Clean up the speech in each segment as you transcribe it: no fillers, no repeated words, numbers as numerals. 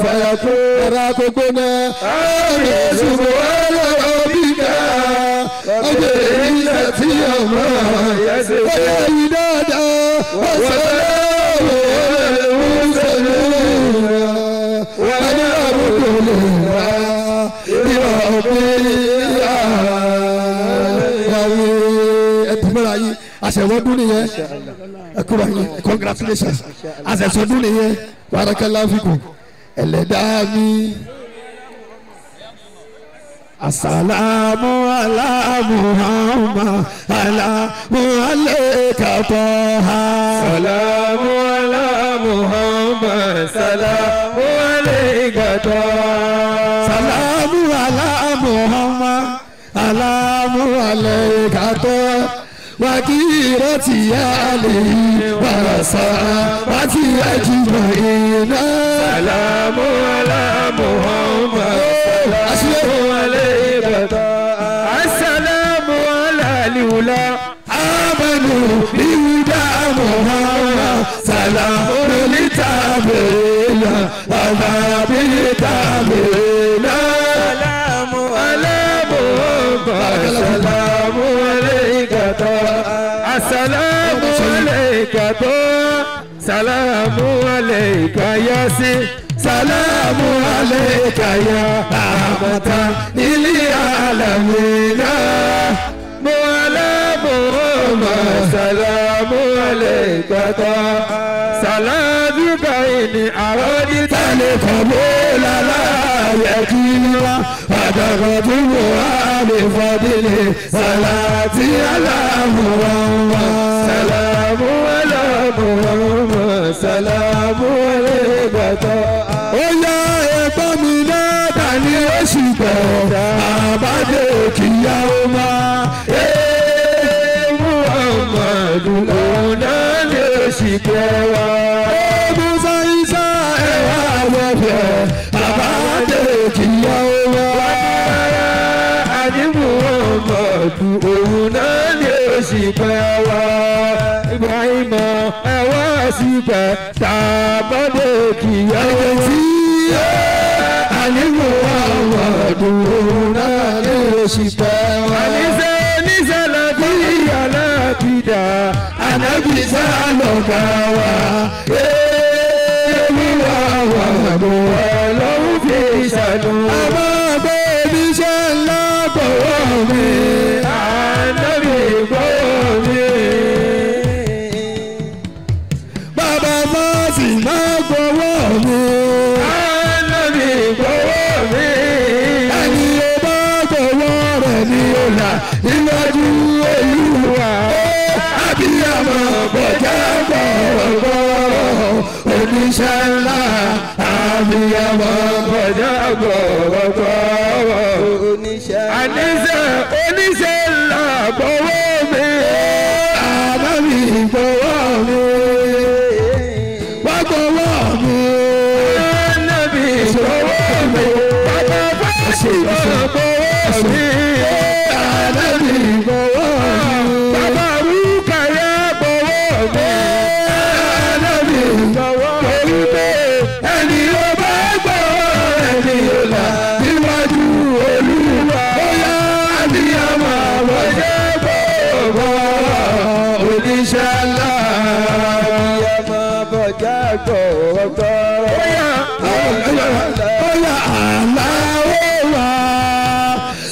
فيكون راكبنا آمين سبحان ربك أجرينا يوما ويدادا وسلام على المرسلين والحمد لله رب العالمين. àṣẹwọ́dún nìyẹn ẹkúrò yín congratulations àṣẹsọdún nìyẹn barakallahu fikum ẹlẹ́dàá mi. Assalamu ala Muhammad salamu alayka taha. Salamu ala Muhammad salamu alayka taha. Salamu ala Muhammad salamu alayka taha. Wakirati alihi wa sahabati ajma'in. Salamu ala Muhammad salamu alayka taha. Assalamu ala liula amanu bihuda Muhammad salamu litabila ala bitabila. Salamu ala Muhammad salamu alayka taha. Assalamu alayka taha. Salamu alayka yasin. Salamu alayka ya rahmatan lil alamin. Salamu alayka taha. Salamuka inni aradita liqabula la yakila fadagatuhu ali fadili salati ala Muhammad. Salamu ala Muhammad salamu alayka taha. Oya ẹ̀gbọ́n mi náà dání oṣù tẹ̀ àbájá kìíyá ó máa. Muhammadu lọ́nà lè ṣìkẹ́ wa. Musa Isa ẹ̀wà wọ̀fẹ̀ àbájá kìíyá ó máa. Àní Muhammadu òun náà lè ṣìkẹ́ wa. Ibrahim ẹ̀wà ṣìkẹ́ tàbádé kìíyá ó máa. Àní Muhammadu òun náà lè ṣìkẹ́ wa. Anabi sálọ̀gá wa, wíwá wa ló wà lọ́wọ́ fi ṣàánú. Àmọ́ pé oníṣẹ́ ńlá gbọ́wọ́ mi, Anabi gbọ́wọ́ mi. Bàbá Mọ́sí máa gbọ́wọ́ mi, Anabi gbọ́wọ́ mi. Ẹni ó bá gbọ́wọ́ rẹ̀ ní ọ̀la níwájú Olúwa. Abiyamọ bọjá gbọ̀rọ̀gbọ̀rọ̀ oníṣẹ́ ńlá. Abiyamọ bọjá gbọ̀rọ̀gbọ̀rọ̀ oníṣẹ́ ńlá. Àníṣe oníṣẹ́ ńlá gbọ́wọ́ mi. Ànábì gbọ́wọ́ mi. Wá gbọ́wọ́ mi. Ànábì gbọ́wọ́ mi. Bàbá Fásitì gbọ́wọ́ mi. Ànábì gbọ́wọ́ mi. Bàbá Rúkàyà gbọ́wọ́ mi. Ànábì gbọ́wọ́ mi. Ẹni ó bá gbọ́ ẹni ó là níwájú Olúwa. Bóyá abiyamọ bọjá gbọ̀rọ̀gbọ̀rọ̀ oníṣẹ́ ńlá. Abiyamọ bọjá gbọ̀rọ̀gbọ̀rọ̀. Bóyá aláwọ̀ wá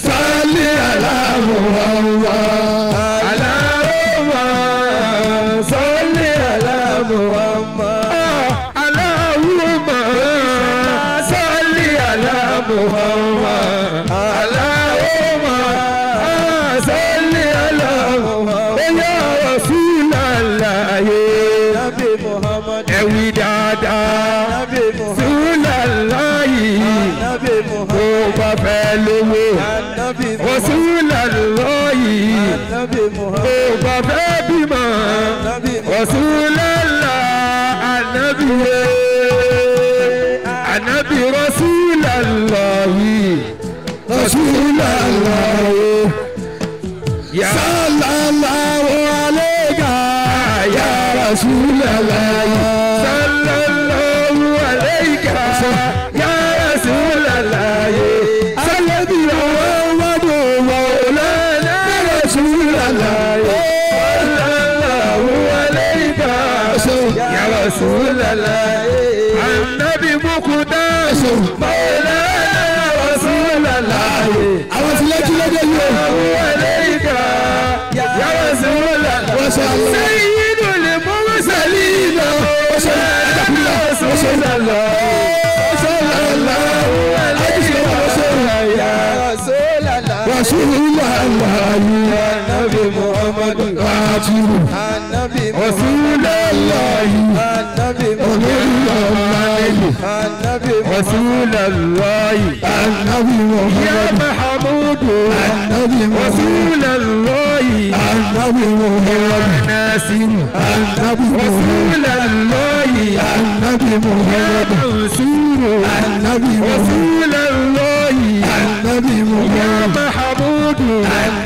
sálí aláwọ̀ wá. Ẹ̀wì dáadáa Rasulullahi bó bá fẹ́ lówó Rasulullahi bó bá fẹ́ bímọ Rasulullahi ànábì Rasulullahi Sallallahu alayka ya Rasulullahi. Sallallahu alayka ya ṣe. Mawlana Rasulullah. Àwọn ti lẹ́jú lọ́dẹ yìí o. Àwọn ẹlẹ́yìnká ya Rasulullah. Sayyidul mursalin. Rasulullah. Rasulullah. Nabi Muhammad. Nabi Rasulullah. Nabi Muhammad. Nabi Rasulullah. Nabi Muhammad. Ya Mahmud. Nabi Rasulullah. Nabi Muhammad. Nasir. Nabi Rasulullah. Nabi Muhammad. Mansur. Nabi Rasulullah. Nabi Ya Muhammad. Mahmud.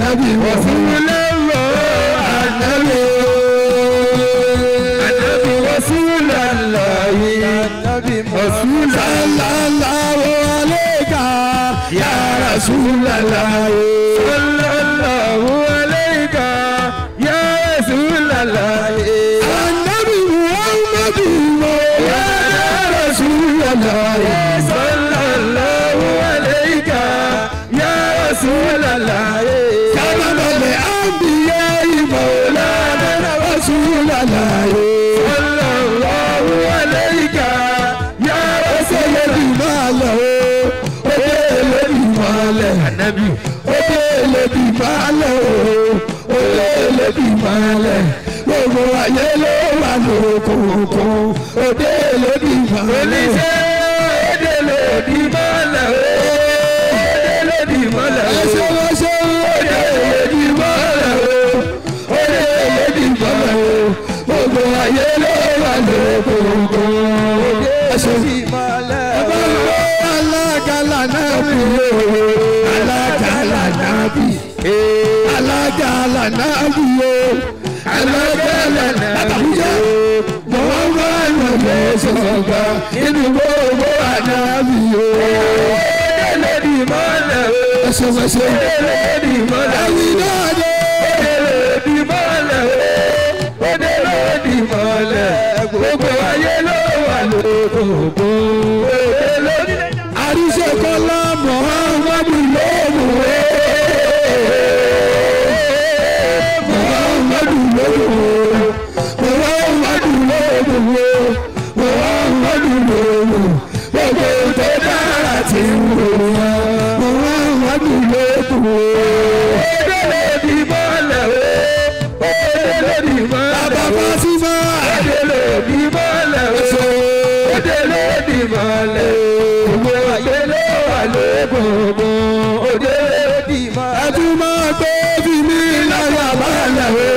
Nabi Rasulullah. Nabi Rasulullah. sallallahu alayka ya Rasulallah. Sallallahu alayka ya Rasulallah. Nabi Muhammad ya Rasulallah. Sallallahu alayka ya Rasulallah. Kamal al-anbiya Mawlana Rasulallah. Sallallahu alayka ya Rasulallah. Nabi olèlèbí balẹ̀ o olèlèbí balẹ̀ gbogbo ayé ló wà lókòókò olèlèbí balẹ̀. Olèlèbí balẹ̀ o olèlèbí balẹ̀ o. ẹsẹ̀ lọ́sẹ̀ olèlèbí balẹ̀ o olèlèbí balẹ̀ o gbogbo ayé ló wà lókòókò olèlèbí balẹ̀ o. alágàlà náà bí o. Alagala nabi, alagala nabi o, alagala nabi o. Muhammadu Rasulullah inú gbogbo anabi o. Olèlèbí balẹ̀ o. Ẹsẹ̀ Olèlèbí balẹ̀ o. ẹ̀yin náà dé. Olèlèbí balẹ̀ o. Olèlèbí balẹ̀ gbogbo ayé ló wà lókòókò. Olèlèbí. Àríṣe kọ́lá Muhammadu lóhùn o. Muhammadu lóhùn o. Muhammadu lóhùn o. Muhammadu lóhùn. Gbogbo tó dára ti ń wò wá. Muhammadu lóhùn o. Olèlèbí balẹ̀ o. Olèlèbí balẹ̀ o. Bàbá Fátímà. Olèlèbí balẹ̀ o. Olèlèbí balẹ̀ o. Gbogbo ayé ló wà lókòókò. Olèlèbí balẹ̀ o. Ẹtú máa gbé bí mi láyà balẹ̀ o.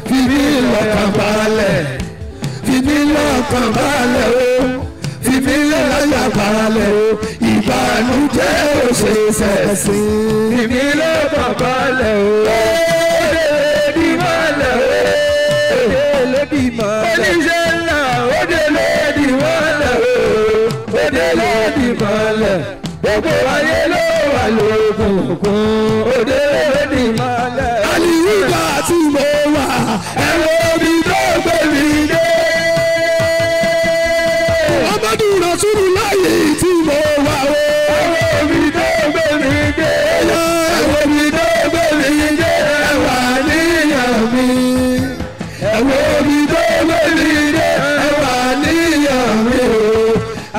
Fi mí lọ́kàn balẹ̀. Fi mí lọ́kàn balẹ̀ o. Fi mí láyà balẹ̀ o. Ìbànújẹ́ ò ṣe ṣẹ̀sìn. Fi mí lọ́kàn balẹ̀ o. Olèlèbí balẹ̀ o. Olèlèbí balẹ̀ o. Oníṣẹ́ ńlá olèlèbí balẹ̀ o. Olèlèbí balẹ̀ gbogbo ayé ló wà lókòókò. Olèlèbí balẹ̀. Àlìyíká tí mo wà ẹ̀rọ mi tó gbé mi dé. Muhammadu Rasulullah tí mo wà o. Ẹ̀wọ̀n mi tó gbé mi dé. Ẹ̀wọ̀n mi tó gbé mi dé. Ẹ̀wà níyàn mi. Ẹ̀wọ̀n mi tó gbé mi dé. Ẹ̀wà níyàn mi o.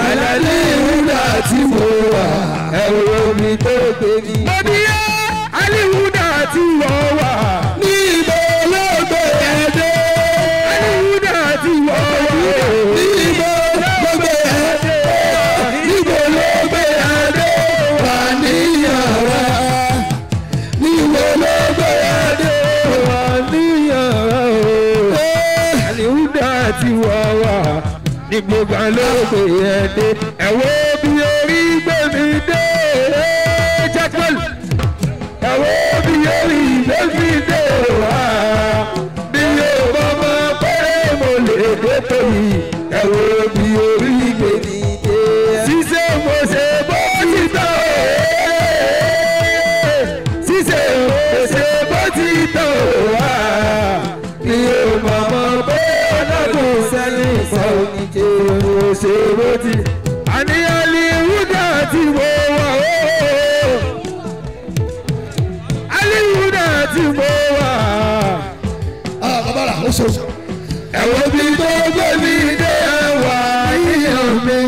Àlàlí ìwúdà tí mo wà. Ẹ̀wọ̀n mi tó gbé mi dé. Mo ní yá Alihuda tí wọ́n wà. Níbo ló gbé ẹ dé? Alihuda tí wọ́n wà. Níbo ló gbé ẹ dé? Níbo ló gbé ẹ dé? Wà níyàn rẹ. Níbo ló gbé ẹ dé? Wà níyàn rẹ o. Alihuda tí wọ́n wà. Ní gbogbo àlóògbé ẹ̀ dé. Ẹ̀wọ́ bí orí gbé mi dé. Jẹ́pẹ̀lú. Ẹ̀wọ́ bí orí gbé mi dé wá. Bí yóò bá máa pẹ́ mo lè dé tóbi. Ẹ̀wọ́ bí orí gbé mi dé. Ṣíṣe mo ṣe bó ti tán o. Ṣíṣe mo ṣe bó ti tán o wá. Bí yóò bá máa pẹ́ ọlọ́dún sẹ́yìn sọ ní jẹ́ o. ṣe bó ti. àníyàn ní wúdà tí mo wà ó. aliwuda tí mo wà. bàbá rà ó ṣe. ẹ̀wọ̀n bí tó gbé mi dé ẹ̀wà níyàn mi.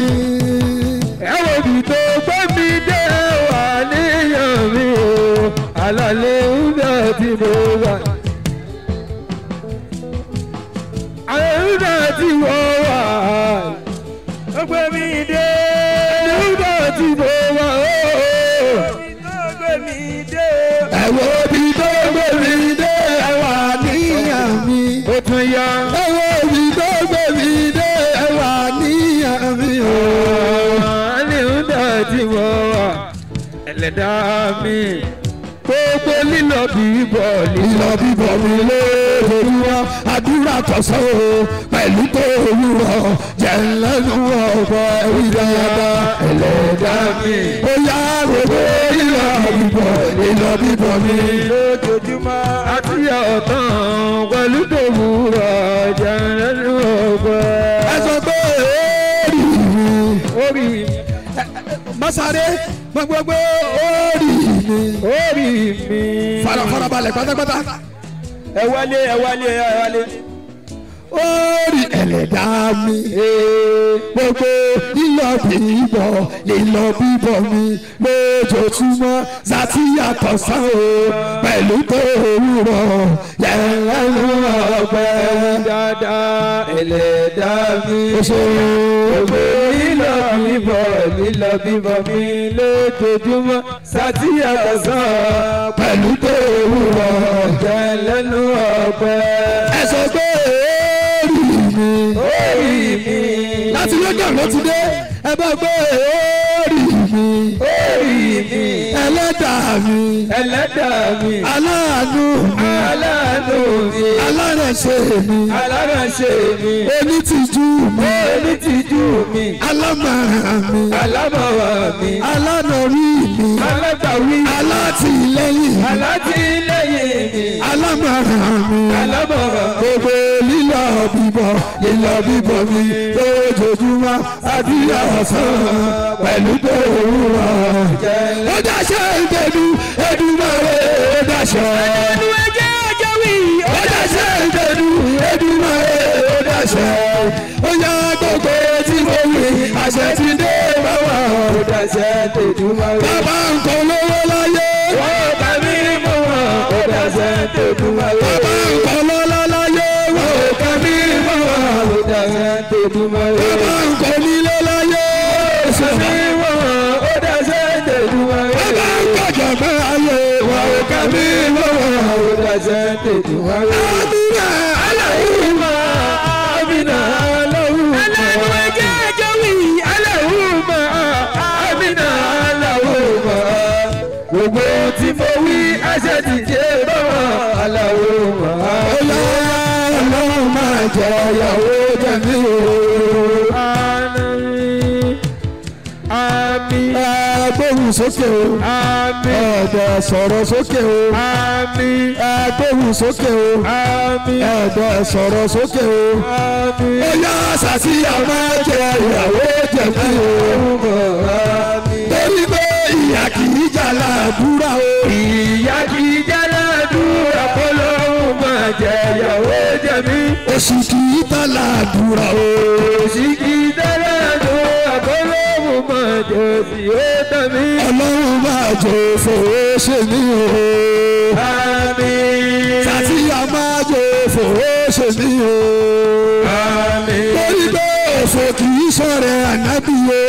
ẹ̀wọ̀n bí tó gbé mi dé ẹ̀wà níyàn mi o. alaliwuda tí mo wà. aliwuda tí mo wà. ó gbé mi dé. aliwuda tí mo wà o. ẹ̀wọ̀n bí tó gbé mi dé ẹ̀wà níyàn mi. ó tún yá. ẹ̀wọ̀n bí tó gbé mi dé ẹ̀wà níyàn mi o. aliwuda tí mo wà. ẹlẹ́dàá mi. gbogbo lílọ bíbọ̀ lílọ bíbọ̀ mi lóòrùwá àdúrà tọ̀sán o pẹ̀lú tó òwúrọ̀ jẹ́ lẹ́nu ọ̀pọ̀ ìdáyàdá ẹlẹ́dàá mi. ó yá gbogbo lílọ bíbọ̀ mi lójoojúmọ́ àti ọ̀tán pẹ̀lú tó òwúrọ̀ jẹ́ lẹ́nu ọ̀pọ̀. ẹ sọ pé orí mi. masare gbogbo orí mi. farabalẹ̀ pátápátá. ẹ wálé. orí ẹlẹ́dàá mi. gbogbo lílọ bíbọ̀ mi lójoojúmọ́ sátì yàtọ̀ sán o pẹ̀lú tó òwúrọ̀ yẹ̀rẹ̀rù ọ̀pẹ. dáadáa ẹlẹ́dàá mi. gbogbo lílọ bíbọ̀ mi lójoojúmọ́ sátì yàtọ̀ sán pẹ̀lú tó òwúrọ̀ yẹ̀rẹ̀rù ọ̀pẹ. ẹ sọ pé orí mi. láti lọ́jọ́ ló ti dé ẹ bá gbé orí mi. ẹlẹ́dàá mi. aláàánú mi. alárànṣe mi. onítìjú mi. alámọ̀ràn mi. alánàrí mi. alátìlẹ́yìn mi. alámọ̀ràn mi. gbogbo lílọ bíbọ̀ mi lójoojúmọ́ àdúrà ọ̀sán pẹ̀lú tó òwúrọ̀. ó dáṣẹ́ ìdẹ́nu Èdùmàrè ó dáṣẹ́. ẹnu ẹjẹ́ ọjọ́ wí. ó dáṣẹ́ ìdẹ́nu Èdùmàrè ó dáṣẹ́. ó yá gbogbo tí mo wí àṣẹ ti dé báwa ó dáṣẹ́ Èdùmàrè. bàbá nǹkan lówó láyé. wọ́n bá mi mú wọn ó dáṣẹ́ Èdùmàrè. bàbá nǹkan lọ́lá láyé. wọ́n bá mi mú wọn ó dáṣẹ́ Èdùmàrè. bàbá nǹkan nílé láyé. sọ́mi wọn ó dáṣẹ́ Èdùmàrè. bàbá nǹkan jọ̀gbọ́n ayé. wọ́n ká mi mú wọn ó dáṣẹ́ Èdùmàrè. amina aláwùmá amina aláwùmá. aláwùmá ẹjẹ́ ẹjọ́ wí. aláwùmá amina aláwùmá. gbogbo tí mo wí àṣẹ ti jẹ́ báwọn aláwùmá. ọlọ́run máa jẹ ìyàwó jẹ̀mí o. àmín. agbóhùn sókè o. àmín. ẹ̀dẹ̀ sọ̀rọ̀ sókè o. àmín. agbóhùn sókè o. àmín. ẹ̀dẹ̀ sọ̀rọ̀ sókè o. àmín. ó yá sàtìyà máa jẹ ìyàwó jẹ̀mí o. torí pé ìyá kì í jà ládùúrà o. ìyá kì í jà ládùúrà kó lóhùn máa jẹ ìyàwó jẹ̀mí. òṣì kì í tà ládùúrà o. òṣì kì í tà ládùúrà kó lóhùn máa jẹ sí ó tẹ̀mí. ọlọ́run máa jẹ fòwò ṣe mí o. àmín. sàtìyà máa jẹ fòwò ṣe mí o. àmín. torí pé òfò kì í ṣọ̀rẹ́ ànábì o.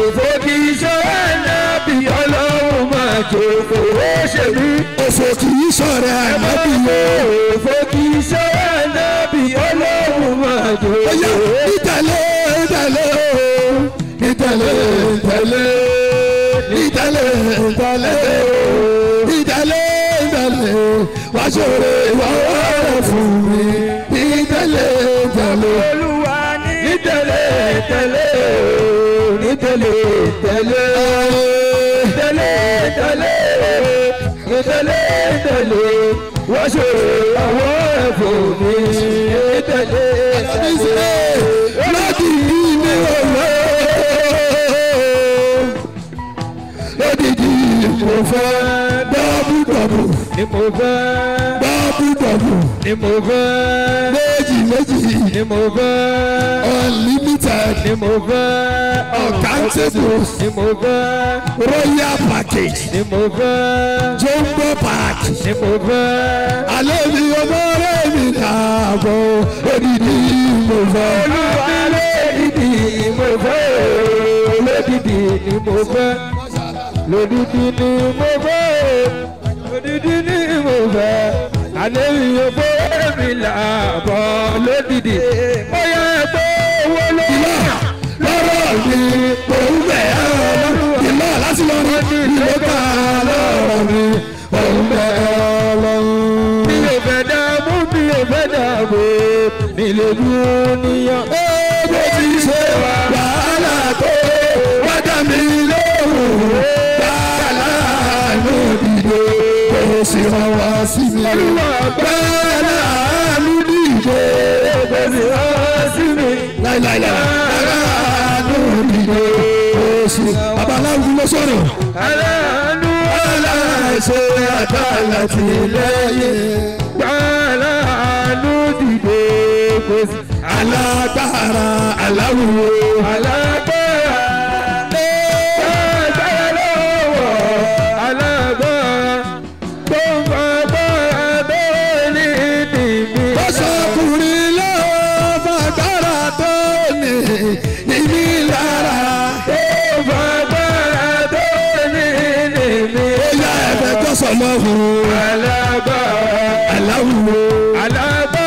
òfò kì í ṣọ̀rẹ́ ànábì ọlọ́run máa jẹ fòwò ṣe mí. òfò kì í ṣọ̀rẹ́ ànábì o. òfò kì í ṣọ̀rẹ́ ànábì ọlọ́run máa jẹ fòwò ṣe mí. ìtẹ̀lé wá ṣòro ìwọ́wọ́ fún mi. ìtẹ̀lé olúwa ní ìtẹ̀lé wá ṣòro ìwọ́wọ́ fún mi. láti ní ọ̀rọ̀ ni mo fẹ́. dọ́bù ni mo fẹ́. méjì ni mo fẹ́. unlimited ni mo fẹ́. uncountable ni mo fẹ́. royal package ni mo fẹ́. jumbo pack ni mo fẹ́. alẹ́ mi ọmọ rẹ̀ mi dàbọ̀ odidi mo fẹ́. olúwa lódìdí mo fẹ́. lódìdí ni mo fẹ́. lódìdí ni mo fẹ́. lódìdí ni mo fẹ́. alẹ́ mi ọmọ rẹ̀ mi dàbọ̀ lódìdí. ó yẹ pé owó lórí. lọ́rọ̀ mi òun bẹ̀ ẹ́ ìlọ́ láti lọ rí ìlú ká lọ́rọ̀ mi òun bẹ̀ ẹ́ lọ́rùn. mi ò fẹ́ dààmú mi ò fẹ́ dààmú mi lè dúró níyàn. bó ti ṣe wàhálà tó wájà mi lóhùn wàhálà ló dìde kò sì rán wá sí mi. wàhálà ló dìde kò sì rán wá sí mi. láìláìláì aláàánú dìde kò sì. babaláwo ló sọ̀rọ̀. aláàánú aláìṣe àtàlà tìlẹ́yìn. aláàánú dìde kò sí. alágbára aláwùwò. alágbára agbára lọ́wọ́ alágbára tó ń fa agbára tó ní ìdìbì. ó sọkùnrin lọ́wọ́ fagbára tó ní níbí lára. tó ń fa agbára tó ní ìdìbì. ó yá ẹ̀fẹ̀ tó sọ lọ́hùn. alágbára aláwùwò. alágbára.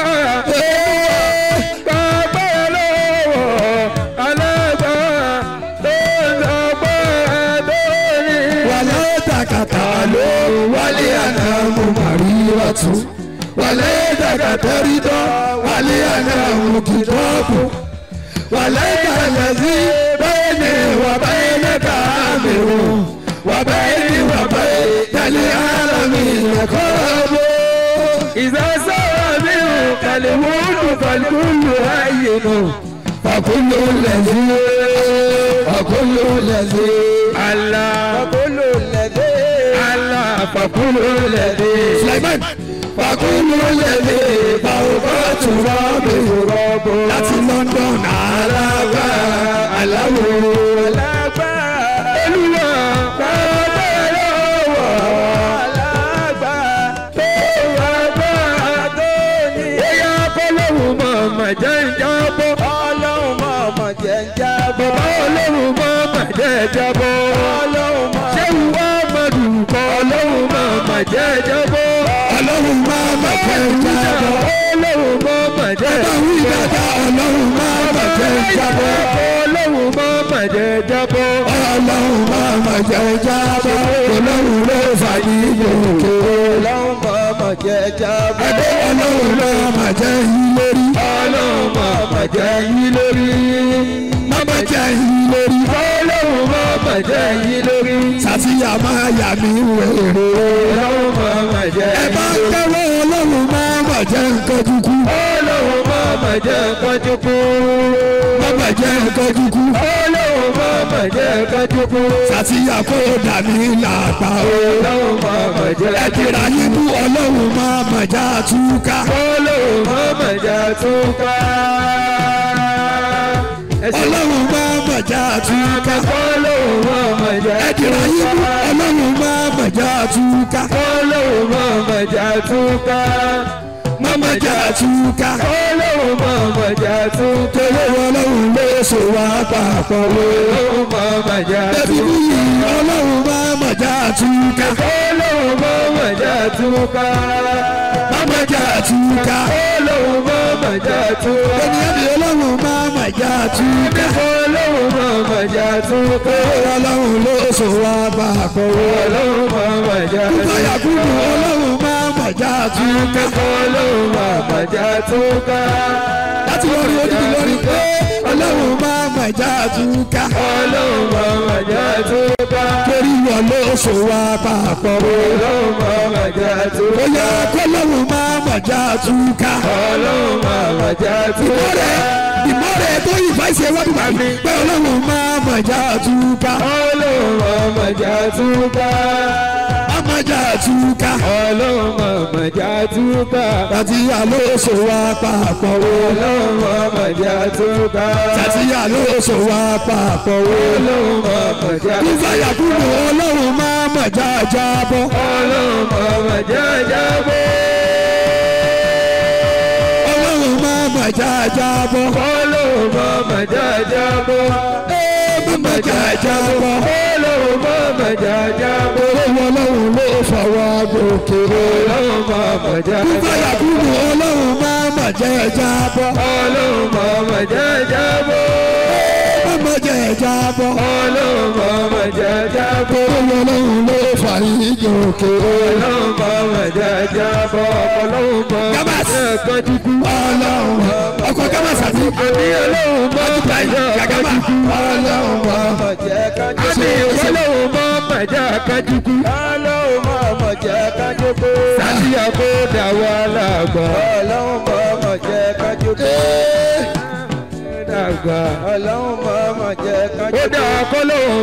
wálé àná mo mà rí ọtún wálé dàgàtẹ́rì tán wálé àná mo kì í tọ́pù wálé kàlẹ́sí bẹ́ẹ̀ ni wà báyìí lẹ́ka mi rò wà báyìí ni wà báyìí tẹ̀lé ara mi lẹ́kọ́ bó. ìsásọ́rọ̀ mi ò kàlẹ́ wúlò fàlùkùlù ayé nù. fàkúlù lẹ́sí fàkúlù lẹ́sí. Allah Fakulu lẹ́dí. Allah fakulu lẹ́dí. Sulaiman fakulu lẹ́dí fàwùkọ́ tùrọ̀ mi rọ̀bù láti London alágbá aláwo. Alágbá. Olúwa bàbá lọ́wọ́ Alágbá. tó wà bá tó ní. bóyá kọ́lọ́hùn mọ̀ọ́mọ̀ jẹ́ ìjábọ̀. Ọlọ́run mọ̀ọ́mọ̀ jẹ́ ń jábọ̀. Bàbá Ọlọ́run mọ̀ọ́mọ̀ jẹ́ ìjábọ̀. Ọlọ́run mọ̀ọ́mọ̀. Ṣé ìwà mọ̀dù kọ́ Ọlọ́run mọ̀ọ́mọ̀ jẹ́ ìjábọ̀. Ọlọ́run máa ma jẹ́ ìjábọ̀. Ọlọ́run mọ̀ọ́mọ̀ jẹ́ Bàbá wí dada Ọlọ́run máa ma jẹ́ ìjábọ̀. Ọlọ́run mọ̀ọ́mọ̀ jẹ́ ìjábọ̀. Ọlọ́run máa ma jẹ́ ìjábọ̀. Ọlọ́run ló fàyè yòókè. Ọlọ́run mọ̀ọ́mọ̀ jẹ́ jábọ̀. Ẹgbẹ́ Ọlọ́run máa ma jẹ́ yín lórí. Ọlọ́run mọ̀ọ́mọ̀ jẹ́ yín lórí. Máa ma jẹ́ yín lórí. Ọlọ́run mọ̀ọ́mọ̀ jẹ́ yín lórí. Sàtìyà máa yà mí wèrè. Ọlọ́run mọ̀ọ́mọ̀ jẹ́ Ẹ yín bá lórí. kẹ́wọ́ Ọlọ́run máa ma jẹ́ nǹkan dúkú. Ọlọ́run mọ̀ọ́mọ̀ jẹ́ kọ́júkú. Máa ma jẹ́ nǹkan dúkú. Ọlọ́run mọ̀ọ́mọ̀ jẹ́ kọ́júkú. Sàtìyà kó dà mí làpá o. Ọlọ́run mọ̀ọ́mọ̀ jẹ́ Ẹ kìlà yín bú Ọlọ́run máa ma já túká. Ọlọ́run mọ̀ọ́mọ̀ jẹ́ túká. Ọlọ́run máa ma já túká. Ọlọ́run mọ̀ọ́mọ̀ jẹ́ Ẹ kìlà yín bú Ọlọ́run máa ma já túká. Ọlọ́run mọ̀ọ́mọ̀ jẹ́ túká. Máa ma já túká. Ọlọ́run mọ̀ọ́mọ̀ jẹ́ túká. Torí Ọlọ́run ló so wá papọ̀ o. Ọlọ́run mọ̀ọ́mọ̀ jẹ́ Ẹbí túká. yìí Ọlọ́run máa ma já túká. Ọlọ́run mọ̀ọ́mọ̀ jẹ́ túká. Máa ma já túká. Ọlọ́run mọ̀ọ́mọ̀ jẹ́ túká. Ènìyàn bí Ọlọ́run máa ma já túká. Ọlọ́run mọ̀ọ́mọ̀ jẹ́ túká. Ọlọ́run ló so wá papọ̀ o. Ọlọ́run mọ̀ọ́mọ̀ jẹ́ túká. Kúkọ̀yà kúkú Ọlọ́run máa ma já túká. Ọlọ́run mọ̀ọ́mọ̀ jẹ́ túká. Láti lórí odidi lórí pé Ọlọ́run máa ma já túká. Ọlọ́run mọ̀ọ́mọ̀ jẹ́ túká. Torí wọn ló so wá papọ̀ o. Ọlọ́run mọ̀ọ́mọ̀ jẹ́ túká. Bóyá kọ́lọ́run máa ma já túká. Ọlọ́run mọ̀ọ́mọ̀ jẹ́ túká. Ìmọ̀rẹ̀ tó yìí fà ṣe wá dùgbà mi pé Ọlọ́run máa ma já túká. Ọlọ́run mọ̀ọ́mọ̀ jẹ́ túká. Máa ma mọ̀jà túká. ọlọ́run mọ̀jà túká. Tàtíyà ló so wá papọ̀ o. ọlọ́run mọ̀jà túká. Tàtíyà ló so wá papọ̀ o. ọlọ́run mọ̀jà túká. Kúfàyà kúrò ọlọ́run máa mọ̀jà jábọ̀. ọlọ́run mọ̀jà jábọ̀. Ọlọ́run máa mọ̀jà jábọ̀. ọlọ́run mọ̀jà jábọ̀. Mọ̀jà jábọ̀. ọlọ́run mọ̀jà jábọ̀. Owó ọlọ́run ló fọwọ́ gòkè. ọlọ́run mọ̀jà jábọ̀. Kúfàyà kúrò ọlọ́run máa mọ̀jà jábọ̀. ọlọ́run mọ̀jà jábọ̀. Mọ̀jà jábọ̀. ọlọ́run mọ̀jà jábọ̀. Owó ọlọ́run ló fà yí gòkè. ọlọ́run mọ̀jà jábọ̀. ọlọ́run mọ̀jà kọ́dúkú. Ọlọ́run ọkọ̀ gámàsà sí. àbí ọlọ́run mọ̀jà kọ́dúkú. Ọlọ́run mọ̀jẹ̀ kájú. àbí ọlọ́run mọ̀jà kọ́dúkú. ọlọ́run mọ̀jẹ̀ kájú kó. sàtìyà kó dà wà lágbà. ọlọ́run mọ̀jẹ̀ kájú kó. dàgbà. ọlọ́run mọ̀jẹ̀ kájú kó. ó dà kọ́lọ́run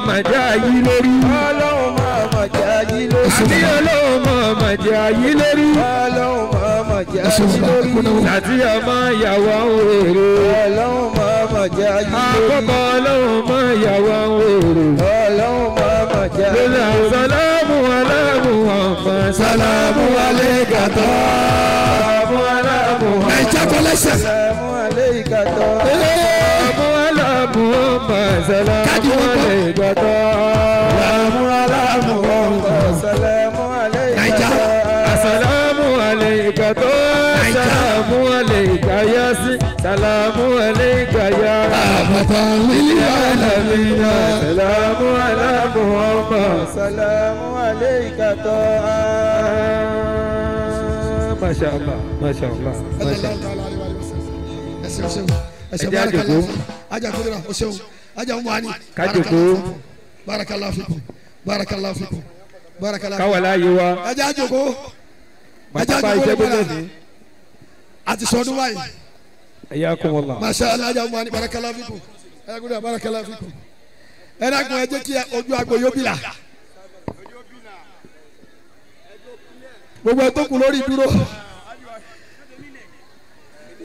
mọ̀jà yí lórí. ọlọ́run mọ̀jẹ̀ yí lórí. àbí ọlọ́run mọ̀jà yí lórí. ọlọ́run mọ̀jẹ̀ yí lórí. sàtìyà máa yàwó wèrè. ọlọ́run mọ̀jẹ̀ yí lórí. àkọ́kọ́ ọlọ́run máa yàwó wèrè. ọlọ́run mọ̀jẹ̀ yí lórí lórí. àsàlámù aláàmù ọ̀fà Sàlámù aléìkàtọ́. sàlámù aláàmù Nàìjà kọ́lẹ́sẹ̀. sàlámù aléìkàtọ́. sàlámù aláàmù ọ̀fà sàlámù aláìkàtọ́. Sàlámù aláàmù ọ̀fà. sàlámù Nàìjà. aléìkàtọ́. Assalamu alayka to Assalamu alayka yasi Assalamu alayka ya Rahmatan lil alamin. Assalamu ala Muhammad sàlámù aléìkàtọ́. Masha Allah Masha Allah Ẹsẹ̀ Ẹjẹ́ àjòkó. Ajá kúndùrà o ṣeun. Ajá ń wani. kájòkó Barakallahu fikum. Barakallahu fikum. Barakallahu. káwàlá yìí wa Ẹjẹ́ àjòkó. bàbá iṣẹ́ gbọ́dọ̀ ní Àti sọdún wáyé. Hayyakumullah. Masha Allah ajá ń wani. Barakallahu fikum. Ẹjẹ́ kúndùrà barakallahu fikum. Ẹ dákun ẹ jẹ́ kí ojú agbo yóò bìlà. Gbogbo ẹ tó kù lórí dúró.